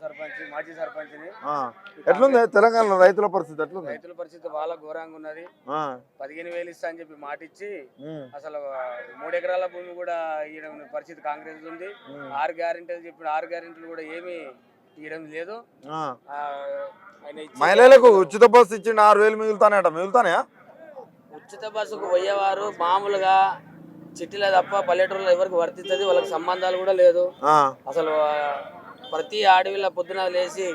సర్పంచ్ మాజీ సర్పంచ్ని. ఎట్లుంది తెలంగాణలో రైతుల పరిస్థితి? ఎట్లుంది రైతుల పరిస్థితి చాలా ఘోరంగా ఉన్నది. 15,000 ఇస్తా అని చెప్పి మాటిచ్చి అసలు 3 ఎకరాల భూమి కూడా ఇవ్వడం పరిస్థితి కాంగ్రెస్ ఉంది. 6 గ్యారెంటీలు చెప్పిన 6 గ్యారెంటీలు కూడా ఏమీ ఇవ్వడం లేదు. మహిళలకు ఉచిత బస్సు ఇచ్చిండు, 6,000 మిగులుతానయా? ఉచిత బస్సుకు పోయేవారు మామూలుగా సిటీలో తప్ప పల్లెటూరులో ఎవరికి వర్తిస్తుంది, వాళ్ళకి సంబంధాలు కూడా లేదు. అసలు ప్రతి ఆడవిల పొద్దున లేచి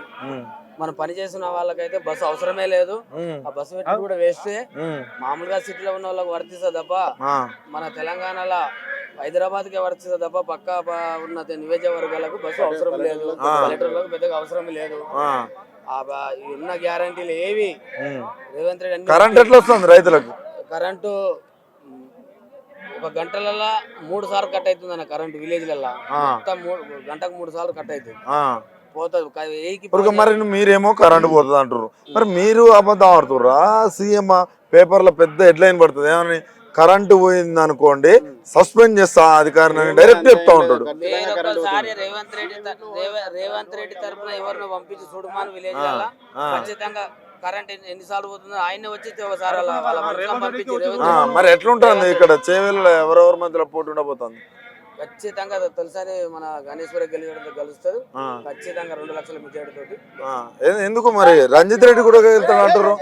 మనం పని చేసిన వాళ్ళకైతే బస్సు అవసరమే లేదు. ఆ బస్సు పెట్టి కూడా వేస్తే మామూలుగా సిటీలో ఉన్న వాళ్ళకి వర్తిస్తుంది తప్ప మన తెలంగాణలో హైదరాబాద్ కే వర్తిస్తుంది తప్ప పక్క ఉన్న నియోజకవర్గాలకు బస్సు అవసరం లేదు, పల్లెటూరులకు పెద్దగా అవసరం లేదు. ఉన్న గ్యారంటీలు ఏవి రేవంత్ రెడ్డి కరెంట్ ఎట్లా వస్తుంది రైతులకు? కరెంటు ఒక గంటలలో 3 సార్లు కట్ అవుతుంది అన్న కరెంటు విలేజ్లలో. మొత్తం గంటకు 3 సార్లు కట్ అవుతుంది పోతుంది. మరి మీరేమో కరెంట్ పోతుంది అంటారు, మరి మీరు అబద్ధం ఆడుతుర్రా? సీఎం పేపర్లో పెద్ద హెడ్లైన్ పడుతుంది ఏమని, కరెంటు పోయింది అనుకోండి సస్పెండ్ చేస్తా అధికారిని డైరెక్ట్ చెప్తా ఉంటాడు. రేవంత్ రెడ్డి తరఫున ఎవరినో పంపించి చూడమాను విలేజ్ ఖచ్చితంగా కరెంట్ ఎన్నిసార్లు పోతుందో ఆయన వచ్చి ఒకసారి మరి ఎట్లుంటుంది ఇక్కడ చేవెళ్ళ ఎవరెవరి మధ్యలో పోటీ ఉండబోతుంది? ఖచ్చితంగా తెలుసని మన గణేశ్వర గెలుస్తారు ఖచ్చితంగా 2 లక్షల మెజారిటీ తోటి. ఎందుకు మరి రంజిత్ రెడ్డి కూడా వెళ్తాడు అంటారు?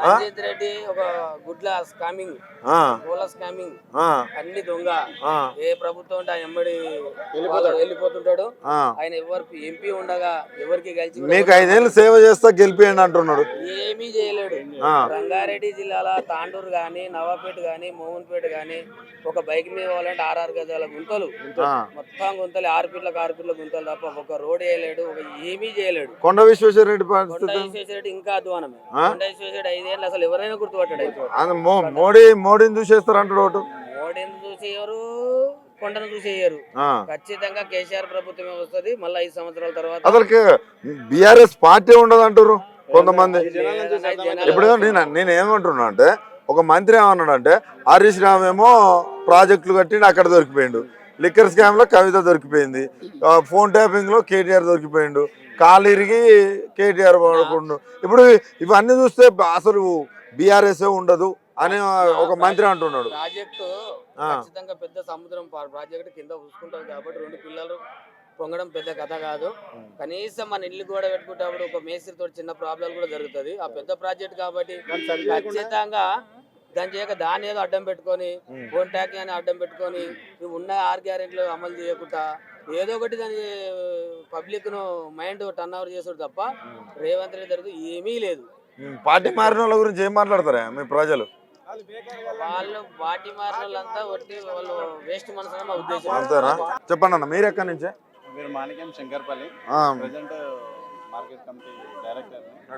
రంజిత్ రెడ్డి ఒక గుడ్ల స్కామింగ్, స్కామింగ్, అన్ని దొంగ. ఏ ప్రభుత్వం అంటే ఆయన ఎంబడి వెళ్ళిపోతుంటాడు. ఆయన ఎవరికి ఎంపీ ఉండగా ఎవరికి కలిసి మీకు 5 ఏళ్ళు సేవ చేస్తా గెలిపియండి అంటున్నాడు. ఏమీ చేయలేడు. రంగారెడ్డి జిల్లాలో తాండూరు గాని, నవాపేట గాని, మోహన్పేట గాని ఒక బైక్ మీద పోవాలంటే 6 గజాల గుంతలు, మొత్తం గుంతలు, 6 ఫీట్ల గుంతలు తప్ప ఒక రోడ్ వేయలేడు, ఒక ఏమీ చేయలేడు. కొండ విశ్వేశ్వరరెడ్డి ఇంకా అధ్వానమే. కొండ విశ్వేశ్వరరెడ్డి 5 ఏళ్ళు అసలు ఎవరైనా గుర్తుపట్టాడు. మోడీని చూసేస్తారు అంటాడు. మోడీని చూసేయరు, కొండను చూసేయరు. ఖచ్చితంగా కేసీఆర్ ప్రభుత్వమే వస్తుంది మళ్ళీ 5 సంవత్సరాల తర్వాత. అసలు బీఆర్ఎస్ పార్టీ ఉండదు అంటారు కొంతమంది. ఇప్పుడు నేను ఏమంటున్నా అంటే, ఒక మంత్రి ఏమన్నాడంటే హరీష్ రామ్ ఏమో ప్రాజెక్టులు కట్టి అక్కడ దొరికిపోయిండు, లిక్కర్ స్కామ్ లో కవిత దొరికిపోయింది, ఫోన్ ట్యాపింగ్ లో కేటీఆర్ దొరికిపోయిండు, కాలిరిగి కేటీఆర్ పడుకుండు. ఇప్పుడు ఇవన్నీ చూస్తే అసలు బీఆర్ఎస్ ఉండదు అని ఒక మంత్రి అంటున్నాడు. ప్రాజెక్టు ఖచ్చితంగా పెద్ద సముద్రం ప్రాజెక్టు కింద చూసుకుంటారు కాబట్టి 2 పిల్లలు పొంగడం పెద్ద కథ కాదు. కనీసం మన ఇల్లు కూడా పెట్టుకుంటప్పుడు ఒక మేస్త్రితో చిన్న ప్రాబ్లం కూడా జరుగుతుంది. ఆ పెద్ద ప్రాజెక్ట్ కాబట్టి ఖచ్చితంగా దాని చేయక దాన్ని ఏదో అడ్డం పెట్టుకొని ఫోన్ ట్యాక్ అని అడ్డం పెట్టుకొని ఉన్న 6 గ్యారెంటీలు అమలు చేయకుండా ఏదో ఒకటి దాని పబ్లిక్ ను మైండ్ టర్న్ ఓవర్ చేసాడు తప్ప రేవంత్ రెడ్డి దగ్గర ఏమీ లేదు. పార్టీ మారిన వాళ్ళ గురించి ఏం మాట్లాడతారా మీ ప్రజలు? వాళ్ళు పార్టీ మారిన వాళ్ళంతా ఒట్టి వాళ్ళు వేస్ట్ మనసు మా ఉద్దేశం. అంతేనా? చెప్పండి అన్న, మీరు ఎక్కడి నుంచే? శంకర్పల్లి మార్కెట్ కమిటీ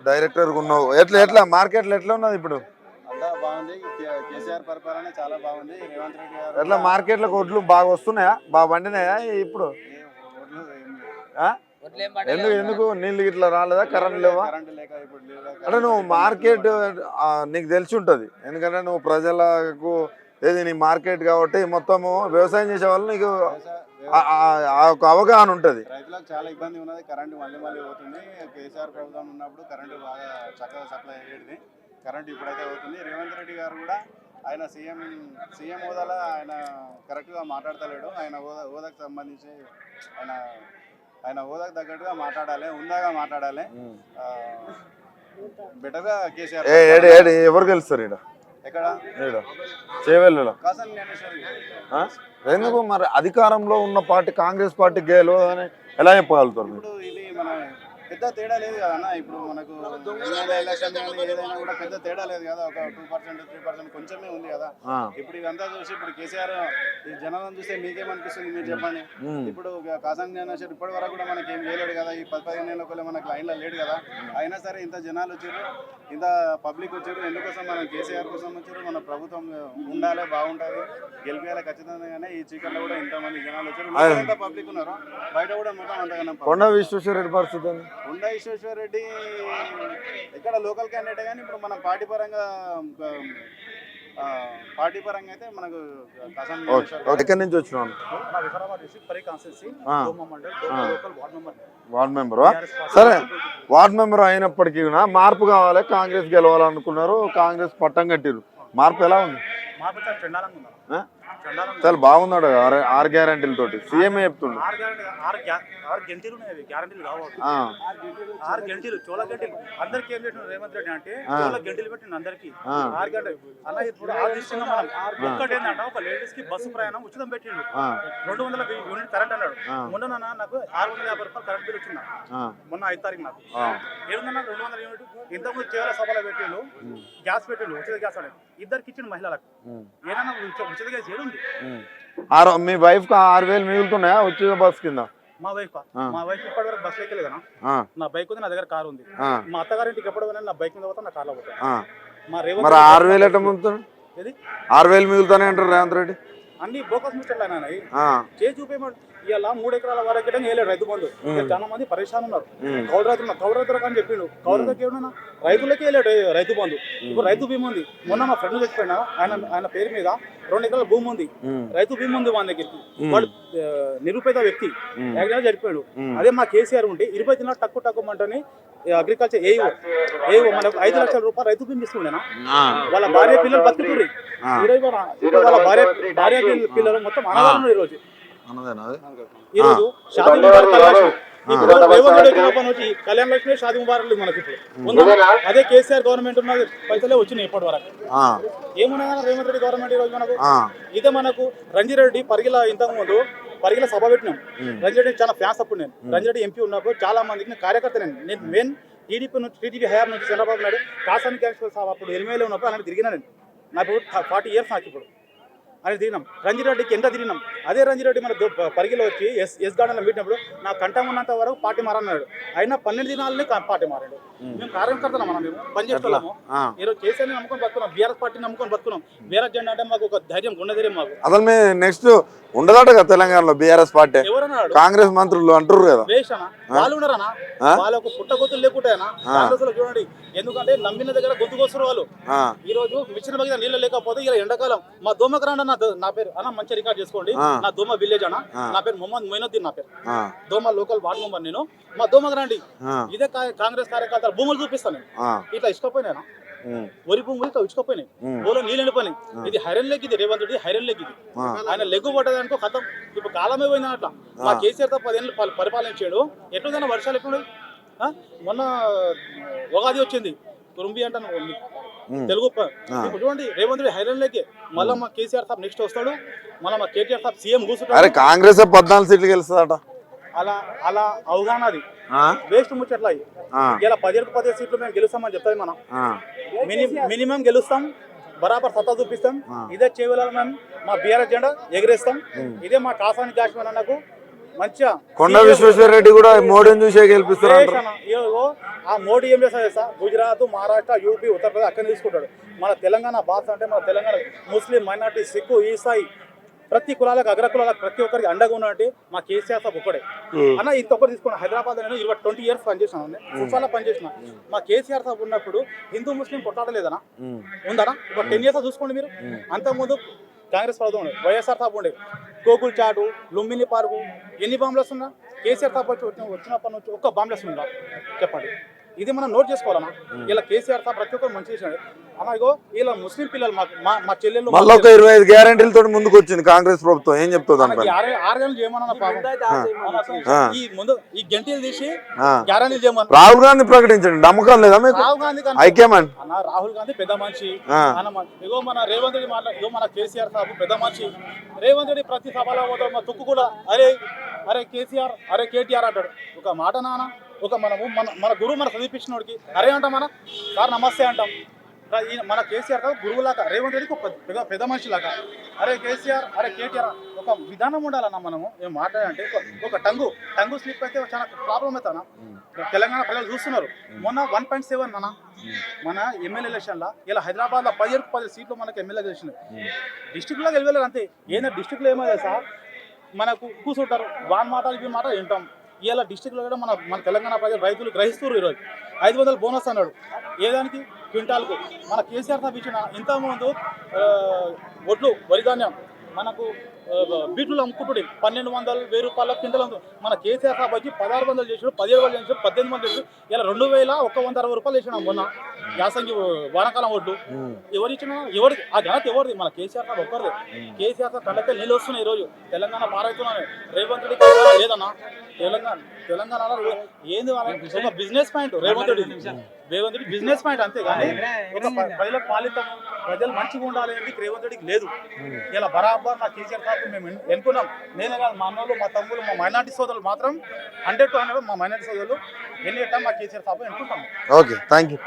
డైరెక్టర్ ఉన్నావు. ఎట్లా మార్కెట్లో ఎట్లా ఉన్నది ఇప్పుడు? బాగుంది. కేసీఆర్ పరిపాలన చాలా బాగుంది. రేవంత్ రెడ్డి గారు ఎట్లా మార్కెట్లో ఒడ్లు బాగా వస్తున్నాయా, బాగా పండినాయా? ఇప్పుడు ఎందుకు నీళ్ళు ఇట్లా రాలేదా, కరెంట్ లేవా? అంటే నువ్వు మార్కెట్ నీకు తెలిసి ఉంటుంది, ఎందుకంటే నువ్వు ప్రజలకు ఏది నీ మార్కెట్ కాబట్టి మొత్తము వ్యవసాయం చేసే వాళ్ళు నీకు ఒక అవగాహన ఉంటుంది. రైతులకు చాలా ఇబ్బంది ఉన్నది, కరెంటు మళ్ళీ పోతుంది. కేసీఆర్ ప్రభుత్వం ఉన్నప్పుడు కరెంటు బాగా చక్కగా సప్లై అయ్యేది, కరెంట్ ఇప్పుడైతే అవుతుంది. రేవంత్ రెడ్డి గారు కూడా ఆయన సీఎం హోదాలో ఆయన కరెక్ట్గా మాట్లాడతలేడు. ఆయన హోదాకు సంబంధించి ఆయన హోదాకు తగ్గట్టుగా మాట్లాడాలి, ఉందాగా మాట్లాడాలి. బెటర్గా కేసీఆర్. ఎవరు గెలుస్తారు ఇక్కడ? ఎక్కడ? చేవెళ్ళలో. ఎందుకు మరి అధికారంలో ఉన్న పార్టీ కాంగ్రెస్ పార్టీ గెలు అని ఎలా చెప్పగలుగుతారు? ఇప్పుడు ఇది మన పెద్ద తేడా లేదు కదన్నా. ఇప్పుడు మనకు ఎలక్షన్ ఏదైనా కూడా పెద్ద తేడా లేదు కదా, ఒక 2% 3% కొంచెమే ఉంది కదా. ఇప్పుడు ఇదంతా చూసి ఇప్పుడు కేసీఆర్ ఈ జనాలను చూస్తే మీకేమనిపిస్తుంది మీరు చెప్పండి. ఇప్పుడు కాసాని జ్ఞానేశ్వర్ ఇప్పటి వరకు కూడా మనకి ఏం చేయలేడు కదా, ఈ 10-15 ఏళ్ళ మనకు లైన్లో లేడు కదా. అయినా సరే ఇంత జనాలు వచ్చారు, ఇంత పబ్లిక్ వచ్చారు, ఎందుకోసం మనం కేసీఆర్ కోసం వచ్చారు. మన ప్రభుత్వం ఉండాలి, బాగుంటుంది, గెలిపేయాలి ఖచ్చితంగానే. ఈ చీకట్లో కూడా ఇంతమంది జనాలు వచ్చారు, ఎంత పబ్లిక్ ఉన్నారు, బయట కూడా మొత్తం అంతగానే. కొండ విశ్వేశ్వరరెడ్డి పరిస్థితి? కొండ విశ్వేశ్వరరెడ్డి ఇక్కడ లోకల్ క్యాండిడేట్ కానీ ఇప్పుడు మన పార్టీ పరంగా పార్టీ పరంగా అయితే మనకు కాసాని ఎక్కడి నుంచి వచ్చినావు? వికారాబాద్ డిస్ట్రిక్ట్ పరి constituency Doma mandal local ward member. Ward మెంబరా? సరే, వార్డ్ మెంబర్ అయినప్పటికీ కూడా మార్పు కావాలి, కాంగ్రెస్ గెలవాలనుకున్నారు, కాంగ్రెస్ పట్టం కట్టిరు. మార్పు ఎలా ఉంది? మార్పు చాలా చండాలంగా ఉన్నారు. చాలా బాగున్నాడు 6 గ్యారంటీలతోటి సీఎం చెప్తుండు. 6 గంటలు ఉన్నాయి, గ్యారంటీలు కావాలి. 6 గంటలు చోళ గంటలు అందరికి ఏం పెట్టిన రేవంత్ రెడ్డి అంటే చోళ గంటలు పెట్టిండు అందరికి. 6 గంటలు అలా ఇప్పుడు ఆదిష్టంగా మనం ఒక్కటి ఏంటంటే ఒక లేడీస్ కి బస్సు ప్రయాణం ఉచితం పెట్టిండు. 200 యూనిట్ కరెంట్ అన్నాడు. మొన్న నాకు 650 రూపాయలు కరెంట్ బిల్ వచ్చింది. మొన్న 5 తారీఖు నాకు 700 200 యూనిట్. ఇంతకుముందు చేవల సభలో పెట్టిండు, గ్యాస్ పెట్టిండు, ఉచిత గ్యాస్ అనేది ఇద్దరికి ఇచ్చిండు మహిళలకు. ఏదైనా ఉచిత గ్యాస్ ఏడుంది? మీ వైఫ్ కి 6,000 మిగులుతున్నాయా ఉచిత బస్ కింద? మా వైఫ్ ఇప్పటి వరకు బస్ ఎక్కలేదనా. నా బైక్ ఉంది, నా దగ్గర కార్ ఉంది. మా అత్తగారింటికి ఎప్పుడు నా బైక్ మీద పోతా, నా కార్లో పోతా. మా రేవంత్ మరి 6,000 ఎట్లా మిగులుతాడు? 6,000 మిగులుతానే అంటారు రేవంత్ రెడ్డి. అన్ని బోకస్ మిస్టేక్లు అయినా చేసి చూపేయమడు. ఇలా 3 ఎకరాల వరకు వేయలేడు రైతు బంధు. చాలా మంది పరేషాన్ ఉన్నారు. కౌలు రైతులు కౌలు రైతులకు అని చెప్పిండు. కౌలు రైతులు ఏమన్నా రైతులకే వెళ్ళాడు రైతు బంధు. ఇప్పుడు రైతు బీమా ఉంది. మొన్న మా ఫ్రెండ్ చెప్పిన ఆయన పేరు మీద 2 ఎకరాల భూమి ఉంది, రైతు బీమా ఉంది వాళ్ళ దగ్గరికి. వాడు నిరుపేద వ్యక్తి యాక్సిడెంట్ చనిపోయాడు. అదే మా కేసీఆర్ ఉంటే 20 దినాలు తక్కువ మంటని అగ్రికల్చర్ ఏవో మనకు 5 లక్షల రూపాయలు రైతు బీమా ఇస్తుండేనా. వాళ్ళ భార్య పిల్లలు బతుకుతుర్రి. వాళ్ళ భార్య పిల్లలు మొత్తం అనాథాలు ఈరోజు. ఈరోజు షాదీ ముబారక్ కళ్యాణ లక్ష్మి షాదీ ముబారక్ మనకి ఇప్పుడు అదే కేసీఆర్ గవర్నమెంట్ ఉన్నది పైసలే వచ్చినాయి ఇప్పటి వరకు. ఏమున్నా రేవంత్ రెడ్డి గవర్నమెంట్ ఈరోజు మనకు ఇదే మనకు రంజిరెడ్డి పరిగిల ఇంతకు ముందు పరిగిల సభ పెట్టినాం. రంజిరెడ్డి చాలా ఫ్యాన్స్ అప్పుడు నేను రంజిరెడ్డి ఎంపీ ఉన్నప్పుడు చాలా మందికి కార్యకర్త నేను మెయిన్ టీడీపీ హయాం నుంచి చంద్రబాబు నాయుడు కాసాని క్యాన్సర్ సాబ్ అప్పుడు ఎలిమేలో ఉన్నప్పుడు అలాంటి తిరిగినా నేను. నాకు 40 years నాకు ఇప్పుడు అని తిరిగినాం. రంజిరెడ్డికి ఎంత తిరిగినాం. అదే రంజిరెడ్డి మన పరిగిలో వచ్చి ఎస్ గార్డెన్లో మీటినప్పుడు నా కంఠం ఉన్నంత వరకు పార్టీ మారన్నాడు. అయినా 12 దినాలని పార్టీ మారాడు. మేము కార్యకర్తలు మనం మేము పనిచేస్తున్నాము. ఈరోజు కేసీఆర్ని నమ్ముకొని బతుకున్నాం, బీఆర్ఎస్ పార్టీని నమ్ముకొని బతుకున్నాం. బీఆర్ఎస్ జెండా అంటే మాకు ఒక ధైర్యం, గుండె ధైర్యం మాకు. అసలు మీ నెక్స్ట్ ఉండదట కదా తెలంగాణలో బీఆర్ఎస్ పార్టీ? ఎవరన్నాడు? కాంగ్రెస్ మంత్రులు అంటారు కదా. వేషనా వాళ్ళు ఉన్నారనా? వాళ్ళకు పుట్టగొత్తులు లేకుంటాయనా కాంగ్రెస్ లో చూడండి. ఎందుకంటే నమ్మిన దగ్గర గొంతుకొస్తారు వాళ్ళు. ఈ రోజు మిషన్ బగిన నీళ్ళు లేకపోతే ఇలా ఎండాకాలం మా దోమకరాండ నా పేరు అన్న మంచిగా రికార్డ్ చేసుకోండి. నా దోమ విలేజ్ అన్న, నా పేరు మొహమ్మద్ మొయినుద్దీన్, నా పేరు దోమ లోకల్ వార్డ్ మెంబర్ నేను. మా దోమకరాండి ఇదే కాంగ్రెస్ కార్యకర్తలు భూములు చూపిస్తాను. ఇట్లా ఇష్టపోయినా వరి భూములు ఇట్లా ఇచ్చుకోపోయినాయి, ఊళ్ళో నీళ్ళు ఎండిపోయినాయి. ఇది హైరన్ లెగ్, ఇది రేవంత్ రెడ్డి హైరన్ లెగ్. ఇది ఆయన లెగ్గు పడ్డదనుకో కథం. ఇప్పుడు కాలమే పోయింది అట్లా. మా కేసీఆర్ తో 10 ఏళ్ళు పరిపాలించాడు. ఎట్లుందన్న వర్షాలు ఎట్లుండే. మొన్న ఉగాది వచ్చింది, తురుంబి అంటాను తెలుగు. ఇప్పుడు చూడండి రేవంత్ రెడ్డి హైరన్ లెగ్గే. మళ్ళీ మా కేసీఆర్ సాబ్ నెక్స్ట్ వస్తాడు. మళ్ళీ మా కేటీఆర్ సాబ్ సీఎం కూర్చుంటాడు. కాంగ్రెస్ 14 సీట్లు గెలుస్తుందట. అలా అవగాహన అది వేస్ట్ ముచ్చట్లా. ఇలా 10 సీట్లు మేము గెలుస్తామని చెప్తాది. మనం మినిమం గెలుస్తాం, బరాబర్ సత్తా చూపిస్తాం. ఇదే చేయగలం మేము. మా బీఆర్ఎస్ జెండా ఎగరేస్తాం. ఇదే మా కాసాని కాశ్మీర్ అన్నకు మంచిగా. కొండ విశ్వేశ్వరరెడ్డి కూడా మోడీని చూసే గెలిపిస్తారు. ఆ మోడీ ఏం చేస్తాడు తెలుసా? గుజరాత్, మహారాష్ట్ర, యూపీ, ఉత్తరప్రదేశ్ అక్కడ తీసుకుంటాడు. మన తెలంగాణ భాష అంటే మన తెలంగాణ ముస్లిం మైనార్టీ, సిక్కు, ఈసాయి ప్రతి కులాలకు అగ్రకులాలకు ప్రతి ఒక్కరికి అండగా ఉన్నట్టు మా కేసీఆర్ సాబ్ ఒక్కడే అన్న. ఇంకొకటి తీసుకున్నా హైదరాబాద్ నేను 20 years పనిచేసిన, ఫుట్బాల్ పనిచేసిన. మా కేసీఆర్ సాబ్ ఉన్నప్పుడు హిందూ ముస్లిం కొట్లాడలేదనా? ఉందనా? ఒక 10 years చూసుకోండి మీరు. అంతకుముందు కాంగ్రెస్ ప్రభుత్వం ఉండే, వైఎస్ఆర్ సాబ్ ఉండే. గోకుల్ చాటు, లుంబిని పార్కు ఎన్ని బాంబులు వస్తున్నా? కేసీఆర్ సాబ్ వచ్చినప్పటి నుంచి ఒక్క బాంబులు వస్తుందా చెప్పండి. ఇది మనం నోట్ చేసుకోవాలన్నా. ఇలా కేసీఆర్ సాబ్ ప్రతి ఒక్కరు మంచి చేసినాడు అన్న. ఇగో ఇలా ముస్లిం పిల్లలు మా చెల్లెళ్ళు 25 గ్యారెంటీలతో ముందుకు వచ్చింది కాంగ్రెస్ ప్రభుత్వం. ఏం చెప్తుంది? 6 గంటలు చేయమన్నా పాపం. ఈ గంటలు తీసి గ్యారెంటీలు చేయమని రాహుల్ గాంధీ ప్రకటించండి. నమ్మకం లేదా మీకు? రాహుల్ గాంధీ పెద్ద మనిషి. ఇగో మన రేవంత్ రెడ్డి ఇగో మన కేసీఆర్ సాబ్ పెద్ద మనిషి. రేవంత్ రెడ్డి ప్రతి సభలో పోతాడు. మా తుక్కు కూడా అరే కేసీఆర్, అరే కేటీఆర్ అంటాడు. ఒక మాట నాన్న, ఒక మనము మన గురువు మన చదివిపించినోడికి అరే అంటాం, మన సార్ నమస్తే అంటాం. మన కేసీఆర్ గురువులాగా, రేవంత్ రెడ్డికి ఒక పెద్ద మనిషిలాగా. అరే కేసీఆర్, అరే కేటీఆర్ ఒక విధానం ఉండాలన్నా. మనము ఏం మాట్లాడంటే ఒక టంగు స్లిప్ అయితే చాలా ప్రాబ్లం అవుతానా. తెలంగాణ ప్రజలు చూస్తున్నారు. మొన్న 1.7 అన్న మన ఎమ్మెల్యే ఎలక్షన్లో ఇలా హైదరాబాద్లో 10 సీట్లు మనకు ఎమ్మెల్యే గెలిచినాయి. డిస్టిక్లో గెలవలేరు అంతే. ఏదైనా డిస్టిక్లో ఏమో సార్ మనకు కూర్చుంటారు, వాన్ మాటలు ఇవి మాట వింటాం. ఇవాళ డిస్టిక్లో కూడా మన తెలంగాణ ప్రజలు రైతులు గ్రహిస్తున్నారు. ఈరోజు 500 బోనస్ అన్నాడు, ఏదానికి క్వింటాల్కు. మన కేసీఆర్ సాబ్ ఇచ్చిన ఇంతకుముందు వడ్లు వరి ధాన్యం మనకు బీట్లు అమ్ముకుంటుంది 1200 1000 క్వింటల్ మన కేసీఆర్ సాబ్ వచ్చి 1600 చేసాడు, 1700 చేసాడు, 1800 చేసాడు. ఇలా 2160 రూపాయలు చేసినా మొన్న యాసంగి వానాకాలం వడ్లు. ఎవరిచ్చినా ఎవరి ఆ ఘనత ఎవరిది? మన కేసీఆర్ సాబ్ ఒక్కరిది. కేసీఆర్ సాబ్ కళ్ళకే నీళ్ళు వస్తున్నాయి. ఈరోజు తెలంగాణ పారైతున్నాయి. రేవంత్ రెడ్డి లేదన్నా తెలంగాణలో ఏంది ఒక business point Revanth Reddy business point, అంతే కానీ ఒక ప్రజలకు పాలితం ప్రజలు మంచిగా ఉండాలి అనేది రేవంత్ రెడ్డికి లేదు. ఇలా బరాబర్ మా కేసీఆర్ సాబ్ మేము ఎన్నుకున్నాం. నేనే కాదు, మా అన్నలు, మా తమ్ముళ్ళు, మా మైనార్టీ సోదరులు మాత్రం 100 to 100 మా మైనార్టీ సోదరులు ఎన్ని మా కేసీఆర్ సాబ్ ఎన్నుకుంటాం. Okay, thank you.